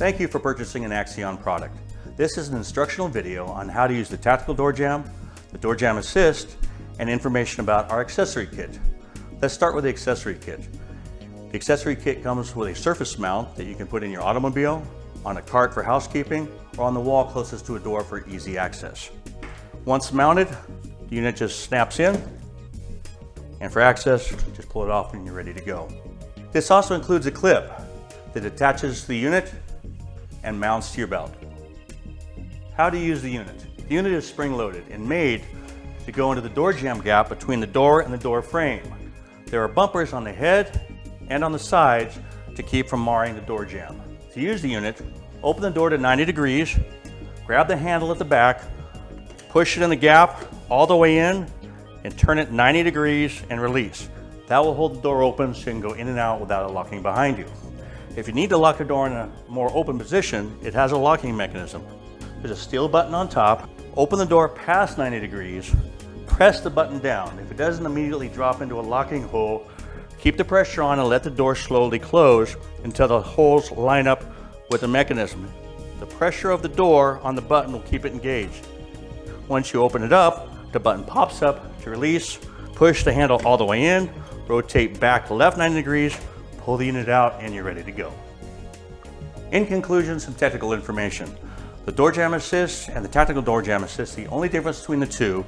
Thank you for purchasing an Aexion product. This is an instructional video on how to use the tactical door jamb, the door jamb assist, and information about our accessory kit. Let's start with the accessory kit. The accessory kit comes with a surface mount that you can put in your automobile, on a cart for housekeeping, or on the wall closest to a door for easy access. Once mounted, the unit just snaps in, and for access, just pull it off and you're ready to go. This also includes a clip that attaches to the unit and mounts to your belt. How to use the unit. The unit is spring-loaded and made to go into the door jamb gap between the door and the door frame. There are bumpers on the head and on the sides to keep from marring the door jamb. To use the unit, open the door to 90 degrees, grab the handle at the back, push it in the gap all the way in, and turn it 90 degrees and release. That will hold the door open so you can go in and out without it locking behind you. If you need to lock the door in a more open position, it has a locking mechanism. There's a steel button on top. Open the door past 90 degrees, press the button down. If it doesn't immediately drop into a locking hole, keep the pressure on and let the door slowly close until the holes line up with the mechanism. The pressure of the door on the button will keep it engaged. Once you open it up, the button pops up to release. Push the handle all the way in, rotate back left 90 degrees, pull the unit out, and you're ready to go. In conclusion, some technical information. The door jamb assist and the tactical door jamb assist, the only difference between the two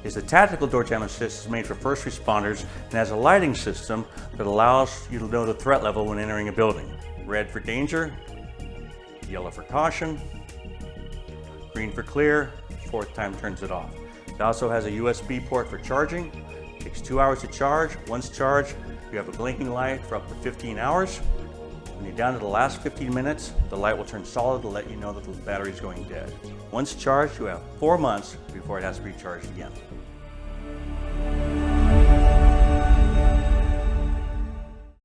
is the tactical door jamb assist is made for first responders and has a lighting system that allows you to know the threat level when entering a building. Red for danger, yellow for caution, green for clear, fourth time turns it off. It also has a USB port for charging. It takes 2 hours to charge. Once charged, you have a blinking light for up to 15 hours. When you're down to the last 15 minutes, the light will turn solid to let you know that the battery is going dead. Once charged, you have 4 months before it has to be charged again.